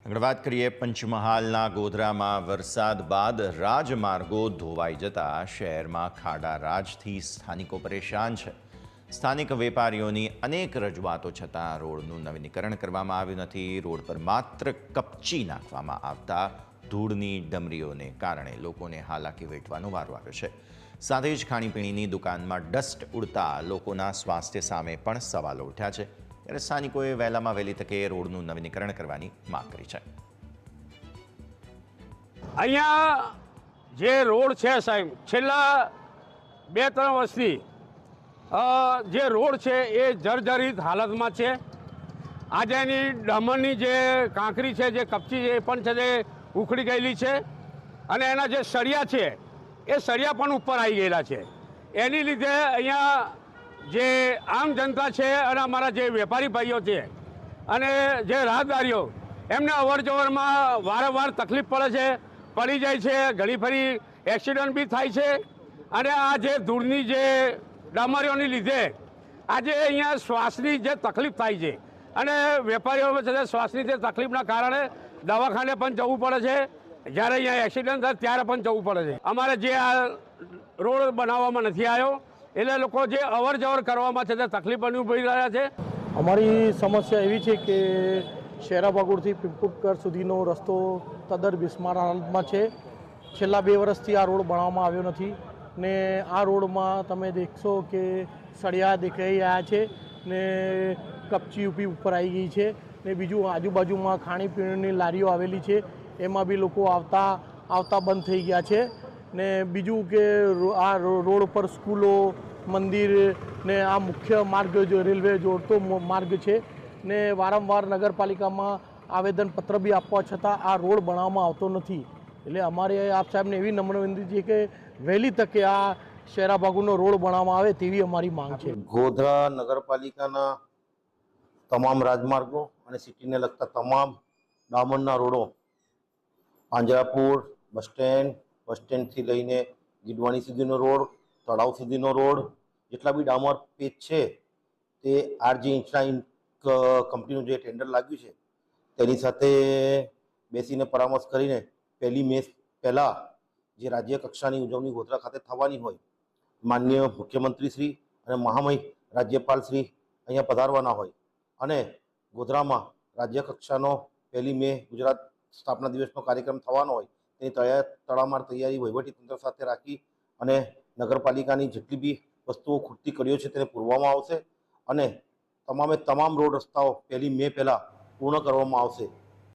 આગળ વાત કરીએ પંચમહાલના ગોધરામાં વરસાદ બાદ રાજમાર્ગો ધોવાઈ જતા શહેરમાં ખાડા રાજથી સ્થાનિકો પરેશાન છે। સ્થાનિક વેપારીઓની અનેક રજૂઆતો છતાં રોડનું નવીનીકરણ કરવામાં આવ્યું નથી। રોડ પર માત્ર કપચી નાખવામાં આવતા ધૂળની ડમરીઓને કારણે લોકોને હાલાકી વેઠવાનો વારો આવ્યો છે। સાથે જ ખાણીપીણીની દુકાનમાં ડસ્ટ ઉડતા લોકોના સ્વાસ્થ્ય સામે પણ સવાલો ઉઠ્યા છે। ત્યારે સ્થાનિકોએ વહેલામાં વહેલી તકે રોડનું નવીનીકરણ કરવાની માંગ કરી છે। અહીંયા જે રોડ છે સાહેબ, છેલ્લા 2-3 વર્ષથી જે રોડ છે એ જર્જરિત હાલતમાં છે। આજે એની ડામરની જે કાંકરી છે, જે કપચી છે, એ પણ છે તે ઉખડી ગયેલી છે અને એના જે સળિયા છે એ સળિયા પણ ઉપર આવી ગયેલા છે। એની લીધે અહીંયા જે આમ જનતા છે અને અમારા જે વેપારી ભાઈઓ છે અને જે રાહદારીઓ, એમને અવર જવરમાં વારંવાર તકલીફ પડે છે, પડી જાય છે, ઘણી ફરી એક્સિડન્ટ બી થાય છે। અને આ જે ધૂળની જે ડામરીઓની લીધે આજે અહીંયા શ્વાસની જે તકલીફ થાય છે અને વેપારીઓ છે શ્વાસની જે તકલીફના કારણે દવાખાને પણ જવું પડે છે। જ્યારે અહીંયા એક્સિડન્ટ થાય ત્યારે પણ જવું પડે છે। અમારે જે આ રોડ બનાવવામાં નથી આવ્યો એટલે લોકો જે અવર જવર કરવામાં છે તે તકલીફ અનુભવી રહ્યા છે। અમારી સમસ્યા એવી છે કે શેરા બાગોળથી પીપુટકર સુધીનો રસ્તો તદ્દન બિસ્માર હાલતમાં છે। છેલ્લા 2 વર્ષથી આ રોડ બનાવવામાં આવ્યો નથી ને આ રોડમાં તમે દેખશો કે સળિયા દેખાઈ રહ્યા છે ને કપચી ઉપર આવી ગઈ છે ને બીજું આજુબાજુમાં ખાણીપીણીની લારીઓ આવેલી છે, એમાં બી લોકો આવતા બંધ થઈ ગયા છે। ને બીજું કે આ રોડ પર સ્કૂલો, મંદિર ને આ મુખ્ય માર્ગ જો રેલવે જોડતો માર્ગ છે ને વારંવાર નગરપાલિકામાં આવેદનપત્ર બી આપવા છતાં આ રોડ બનાવવામાં આવતો નથી। એટલે અમારે આપ સાહેબને એવી નમ્ર વિનંતી છે કે વહેલી તકે આ શેરા ભાગોનો રોડ બનાવવામાં આવે તેવી અમારી માંગ છે। ગોધરા નગરપાલિકાના તમામ રાજમાર્ગો અને સિટીને લગતા તમામ ડામરના રોડો, પાંજરાપુર બસ સ્ટેન્ડથી લઈને ગીડવાણી સુધીનો રોડ, તળાવ સુધીનો રોડ, જેટલા બી ડામર પેચ છે તે આરજી ઇન્ફ્રા કંપનીનું જે ટેન્ડર લાગ્યું છે તેની સાથે બેસીને પરામર્શ કરીને 1 મે પહેલાં જે રાજ્ય કક્ષાની ઉજવણી ગોધરા ખાતે થવાની હોય, માનનીય મુખ્યમંત્રી શ્રી અને મહામહિમ રાજ્યપાલ શ્રી અહીંયા પધારવાના હોય અને ગોધરામાં રાજ્ય કક્ષાનો 1 મે ગુજરાત સ્થાપના દિવસનો કાર્યક્રમ થવાનો હોય તેની તડામાર તૈયારી વહીવટીતંત્ર સાથે રાખી અને નગરપાલિકાની જેટલી બી વસ્તુઓ ખૂટતી કડીઓ છે તેને પૂરવામાં આવશે અને તમામ રોડ રસ્તાઓ 1 મે પહેલાં પૂર્ણ કરવામાં આવશે।